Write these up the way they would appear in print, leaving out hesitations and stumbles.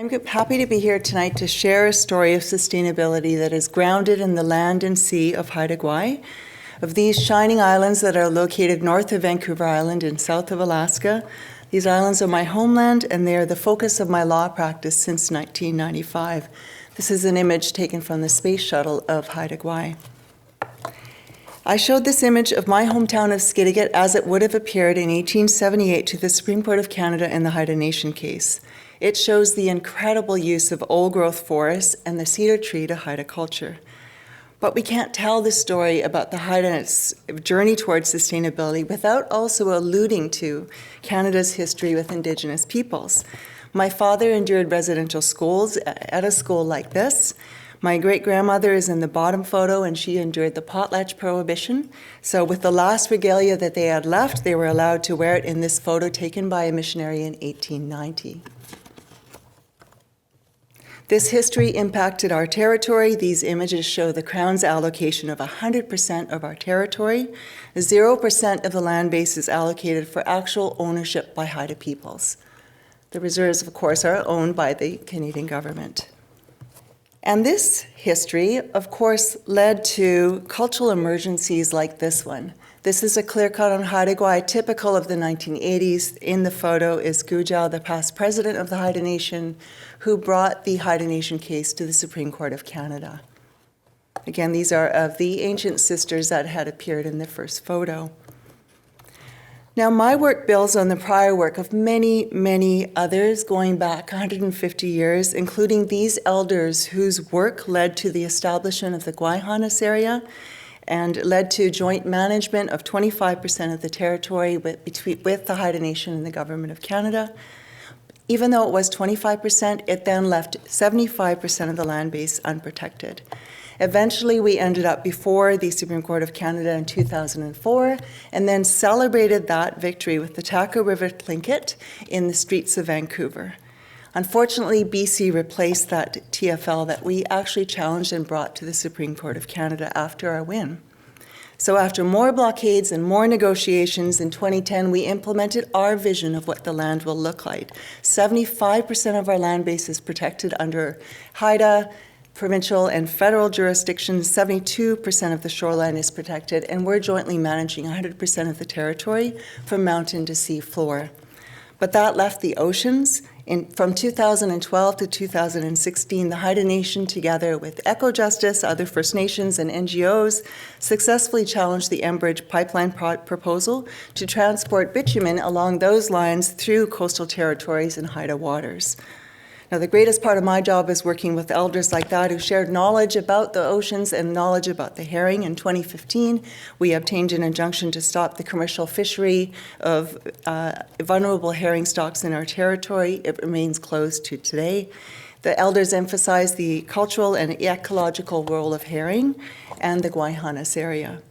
I'm happy to be here tonight to share a story of sustainability that is grounded in the land and sea of Haida Gwaii, of these shining islands that are located north of Vancouver Island and south of Alaska. These islands are my homeland, and they are the focus of my law practice since 1995. This is an image taken from the space shuttle of Haida Gwaii. I showed this image of my hometown of Skidegate as it would have appeared in 1878 to the Supreme Court of Canada in the Haida Nation case. It shows the incredible use of old-growth forests and the cedar tree to Haida culture. But we can't tell the story about the Haida and its journey towards sustainability without also alluding to Canada's history with Indigenous peoples. My father endured residential schools at a school like this. My great-grandmother is in the bottom photo, and she endured the potlatch prohibition. So with the last regalia that they had left, they were allowed to wear it in this photo taken by a missionary in 1890. This history impacted our territory. These images show the Crown's allocation of 100% of our territory. 0% of the land base is allocated for actual ownership by Haida peoples. The reserves, of course, are owned by the Canadian government. And this history, of course, led to cultural emergencies like this one. This is a clear cut on Haida Gwaii, typical of the 1980s. In the photo is Gujau, the past president of the Haida Nation, who brought the Haida Nation case to the Supreme Court of Canada. Again, these are of the ancient sisters that had appeared in the first photo. Now, my work builds on the prior work of many, many others going back 150 years, including these elders whose work led to the establishment of the Gwaii-Hanas area and led to joint management of 25% of the territory with the Haida Nation and the Government of Canada. Even though it was 25%, it then left 75% of the land base unprotected. Eventually, we ended up before the Supreme Court of Canada in 2004, and then celebrated that victory with the Taco River Tlingit in the streets of Vancouver. Unfortunately, BC replaced that TFL that we actually challenged and brought to the Supreme Court of Canada after our win. So after more blockades and more negotiations, in 2010, we implemented our vision of what the land will look like. 75% of our land base is protected under Haida, provincial and federal jurisdictions. 72% of the shoreline is protected, and we're jointly managing 100% of the territory from mountain to sea floor. But that left the oceans. From 2012 to 2016, the Haida Nation, together with Eco-Justice, other First Nations, and NGOs, successfully challenged the Enbridge pipeline proposal to transport bitumen along those lines through coastal territories and Haida waters. Now, the greatest part of my job is working with elders like that who shared knowledge about the oceans and knowledge about the herring. In 2015, we obtained an injunction to stop the commercial fishery of vulnerable herring stocks in our territory. It remains closed to today. The elders emphasized the cultural and ecological role of herring and the Gwaii-Hanas area.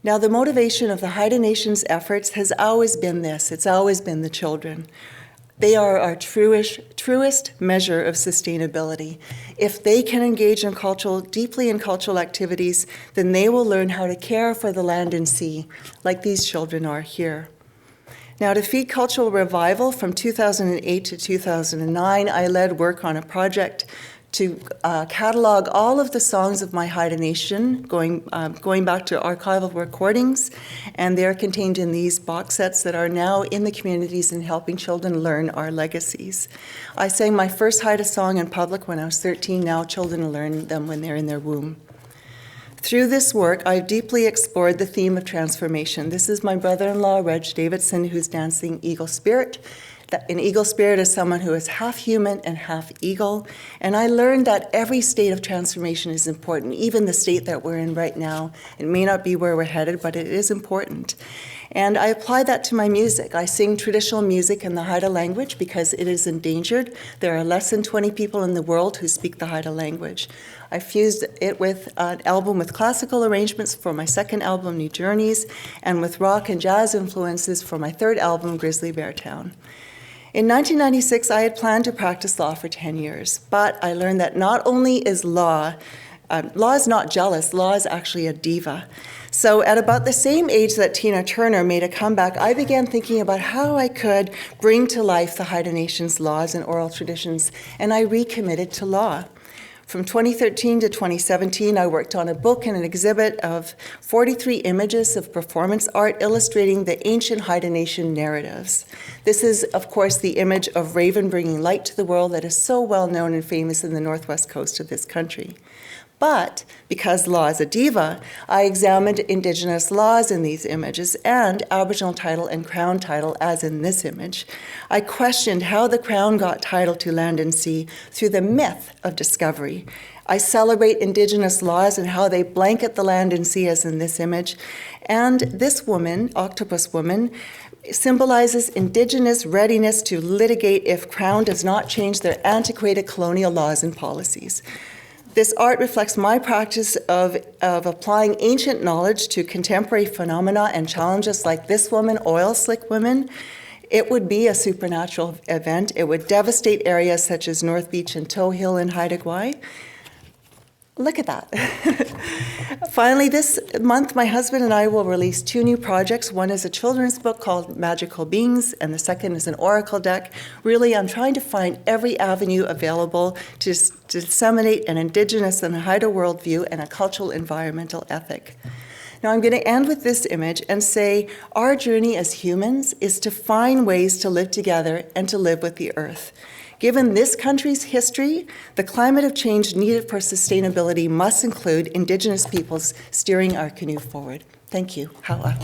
Now, the motivation of the Haida Nation's efforts has always been this. It's always been the children. They are our truest measure of sustainability. If they can engage deeply in cultural activities, then they will learn how to care for the land and sea, like these children are here. Now, to feed cultural revival from 2008 to 2009, I led work on a project to catalog all of the songs of my Haida Nation, going back to archival recordings, and they're contained in these box sets that are now in the communities and helping children learn our legacies. I sang my first Haida song in public when I was 13. Now children learn them when they're in their womb. Through this work, I've deeply explored the theme of transformation. This is my brother-in-law, Reg Davidson, who's dancing Eagle Spirit. An eagle spirit is someone who is half human and half eagle. And I learned that every state of transformation is important, even the state that we're in right now. It may not be where we're headed, but it is important. And I apply that to my music. I sing traditional music in the Haida language because it is endangered. There are less than 20 people in the world who speak the Haida language. I fused it with an album with classical arrangements for my second album, New Journeys, and with rock and jazz influences for my third album, Grizzly Bear Town. In 1996, I had planned to practice law for 10 years, but I learned that not only is law Law is not jealous. Law is actually a diva. So at about the same age that Tina Turner made a comeback, I began thinking about how I could bring to life the Haida Nation's laws and oral traditions, and I recommitted to law. From 2013 to 2017, I worked on a book and an exhibit of 43 images of performance art illustrating the ancient Haida Nation narratives. This is, of course, the image of Raven bringing light to the world that is so well known and famous in the northwest coast of this country. But because law is a diva, I examined Indigenous laws in these images and Aboriginal title and Crown title, as in this image. I questioned how the Crown got title to land and sea through the myth of discovery. I celebrate Indigenous laws and how they blanket the land and sea, as in this image. And this woman, Octopus Woman, symbolizes Indigenous readiness to litigate if Crown does not change their antiquated colonial laws and policies. This art reflects my practice of applying ancient knowledge to contemporary phenomena and challenges like this woman, oil slick women. It would be a supernatural event. It would devastate areas such as North Beach and Toe Hill in Haida Gwaii. Look at that. Finally, this month, my husband and I will release 2 new projects. One is a children's book called Magical Beings, and the second is an oracle deck. Really, I'm trying to find every avenue available to disseminate an Indigenous and Haida worldview and a cultural environmental ethic. Now, I'm going to end with this image and say our journey as humans is to find ways to live together and to live with the earth. Given this country's history, the climate of change needed for sustainability must include Indigenous peoples steering our canoe forward. Thank you. Hawa.